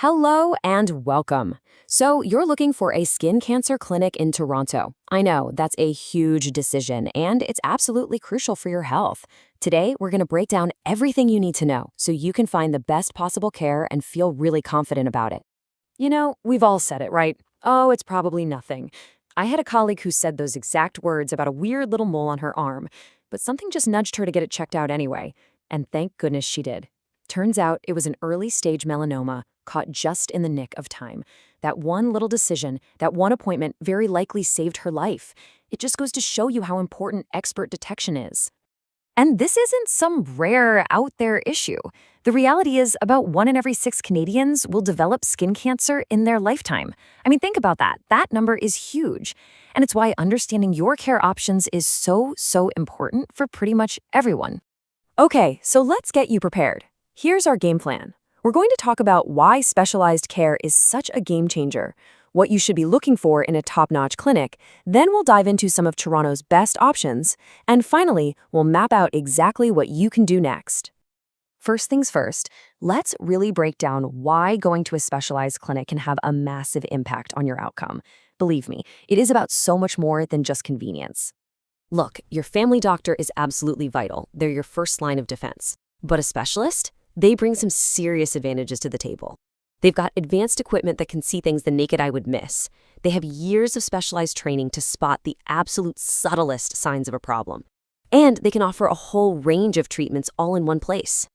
Hello and welcome. So, you're looking for a skin cancer clinic in Toronto. I know, that's a huge decision, and it's absolutely crucial for your health. Today, we're going to break down everything you need to know so you can find the best possible care and feel really confident about it. We've all said it, right? Oh, it's probably nothing. I had a colleague who said those exact words about a weird little mole on her arm, but something just nudged her to get it checked out anyway. And thank goodness she did. Turns out it was an early stage melanoma caught just in the nick of time. That one little decision, that one appointment very likely saved her life. It just goes to show you how important expert detection is. And this isn't some rare, out there issue. The reality is about 1 in every 6 Canadians will develop skin cancer in their lifetime. I mean, think about that. That number is huge. And it's why understanding your care options is so important for pretty much everyone. Okay, so let's get you prepared. Here's our game plan. We're going to talk about why specialized care is such a game changer, what you should be looking for in a top-notch clinic, then we'll dive into some of Toronto's best options, and finally, we'll map out exactly what you can do next. First things first, let's really break down why going to a specialized clinic can have a massive impact on your outcome. Believe me, it is about so much more than just convenience. Look, your family doctor is absolutely vital. They're your first line of defense. But a specialist? They bring some serious advantages to the table. They've got advanced equipment that can see things the naked eye would miss. They have years of specialized training to spot the absolute subtlest signs of a problem. And they can offer a whole range of treatments all in one place.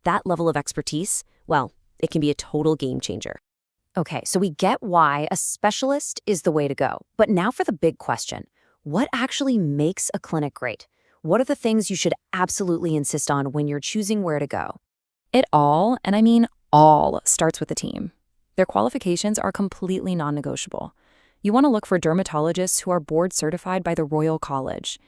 That level of expertise, well, it can be a total game changer. Okay, so we get why a specialist is the way to go. But now for the big question. What actually makes a clinic great? What are the things you should absolutely insist on when you're choosing where to go? It all, and I mean all, starts with the team. Their qualifications are completely non-negotiable. You want to look for dermatologists who are board certified by the Royal College.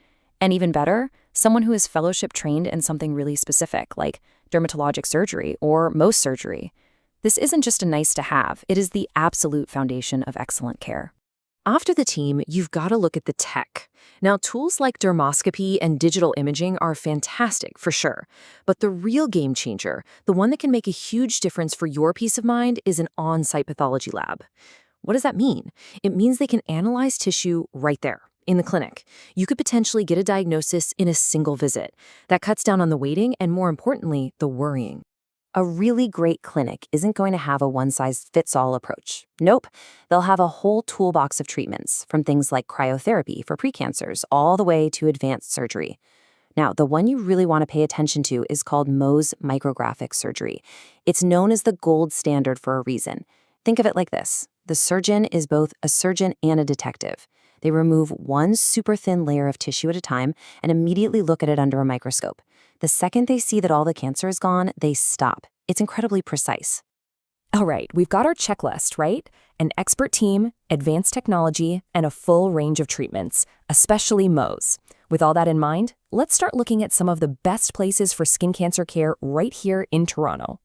And even better, someone who is fellowship trained in something really specific, like dermatologic surgery or Mohs surgery. This isn't just a nice to have, it is the absolute foundation of excellent care. After the team, you've got to look at the tech. Now, tools like dermoscopy and digital imaging are fantastic, for sure. But the real game changer, the one that can make a huge difference for your peace of mind, is an on-site pathology lab. What does that mean? It means they can analyze tissue right there, in the clinic. You could potentially get a diagnosis in a single visit. That cuts down on the waiting and, more importantly, the worrying. A really great clinic isn't going to have a one-size-fits-all approach. Nope, they'll have a whole toolbox of treatments, from things like cryotherapy for precancers all the way to advanced surgery. Now, the one you really want to pay attention to is called Mohs micrographic surgery. It's known as the gold standard for a reason. Think of it like this. The surgeon is both a surgeon and a detective. They remove one super thin layer of tissue at a time and immediately look at it under a microscope. The second they see that all the cancer is gone, they stop. It's incredibly precise. All right, we've got our checklist, right? An expert team, advanced technology, and a full range of treatments, especially Mohs. With all that in mind, let's start looking at some of the best places for skin cancer care right here in Toronto.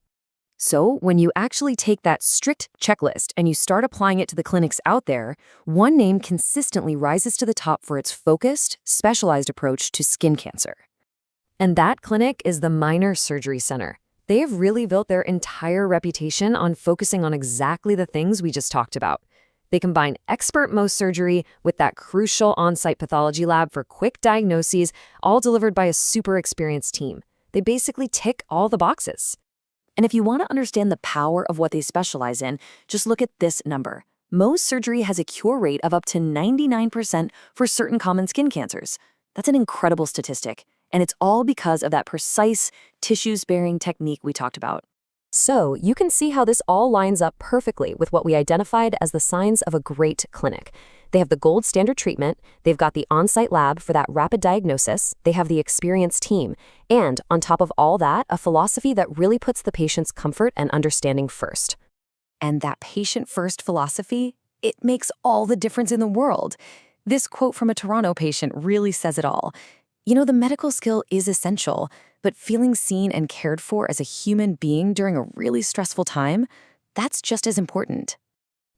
So, when you actually take that strict checklist and you start applying it to the clinics out there, one name consistently rises to the top for its focused, specialized approach to skin cancer. And that clinic is the Minor Surgery Center. They have really built their entire reputation on focusing on exactly the things we just talked about. They combine expert Mohs surgery with that crucial on-site pathology lab for quick diagnoses, all delivered by a super experienced team. They basically tick all the boxes. And if you want to understand the power of what they specialize in, just look at this number. Mohs surgery has a cure rate of up to 99% for certain common skin cancers. That's an incredible statistic. And it's all because of that precise tissue-sparing technique we talked about. So you can see how this all lines up perfectly with what we identified as the signs of a great clinic. They have the gold standard treatment, they've got the on-site lab for that rapid diagnosis, they have the experienced team, and on top of all that, a philosophy that really puts the patient's comfort and understanding first. And that patient-first philosophy, it makes all the difference in the world. This quote from a Toronto patient really says it all. The medical skill is essential, but feeling seen and cared for as a human being during a really stressful time, that's just as important.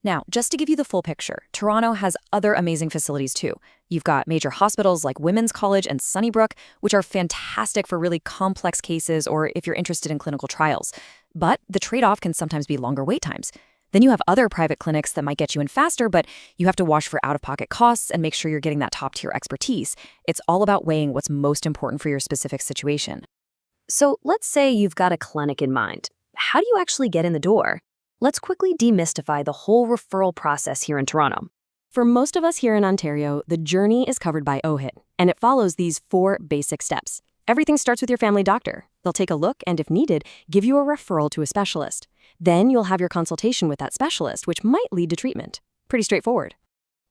Now, just to give you the full picture, Toronto has other amazing facilities too. You've got major hospitals like Women's College and Sunnybrook, which are fantastic for really complex cases or if you're interested in clinical trials. But the trade-off can sometimes be longer wait times. Then you have other private clinics that might get you in faster, but you have to watch for out-of-pocket costs and make sure you're getting that top-tier expertise. It's all about weighing what's most important for your specific situation. So let's say you've got a clinic in mind. How do you actually get in the door? Let's quickly demystify the whole referral process here in Toronto. For most of us here in Ontario, the journey is covered by OHIT, and it follows these 4 basic steps. Everything starts with your family doctor. They'll take a look and, if needed, give you a referral to a specialist. Then you'll have your consultation with that specialist, which might lead to treatment. Pretty straightforward.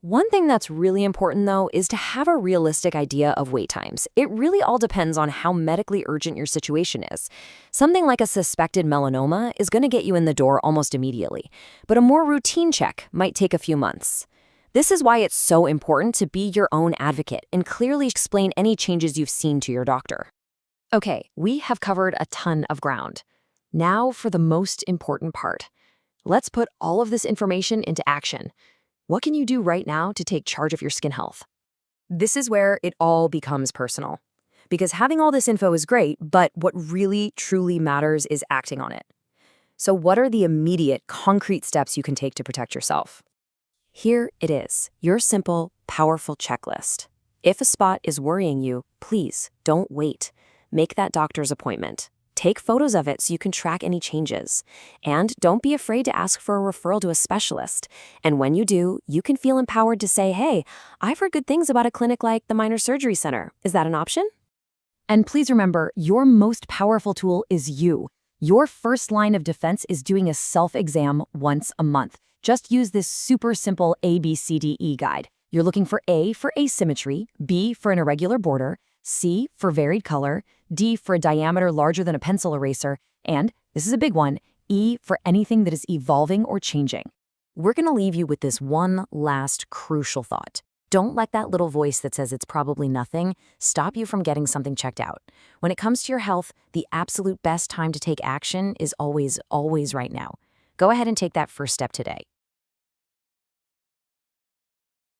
One thing that's really important, though, is to have a realistic idea of wait times. It really all depends on how medically urgent your situation is. Something like a suspected melanoma is going to get you in the door almost immediately, but a more routine check might take a few months. This is why it's so important to be your own advocate and clearly explain any changes you've seen to your doctor. Okay, we have covered a ton of ground. Now for the most important part. Let's put all of this information into action. What can you do right now to take charge of your skin health? This is where it all becomes personal. Because having all this info is great, but what really, truly matters is acting on it. So what are the immediate, concrete steps you can take to protect yourself? Here it is, your simple, powerful checklist. If a spot is worrying you, please don't wait. Make that doctor's appointment. Take photos of it so you can track any changes. And don't be afraid to ask for a referral to a specialist. And when you do, you can feel empowered to say, hey, I've heard good things about a clinic like the Minor Surgery Center. Is that an option? And please remember, your most powerful tool is you. Your first line of defense is doing a self-exam once a month. Just use this super simple ABCDE guide. You're looking for A for asymmetry, B for an irregular border, C for varied color, D for a diameter larger than a pencil eraser, and, this is a big one, E for anything that is evolving or changing. We're going to leave you with this one last crucial thought. Don't let that little voice that says it's probably nothing stop you from getting something checked out. When it comes to your health, the absolute best time to take action is always, always right now. Go ahead and take that first step today.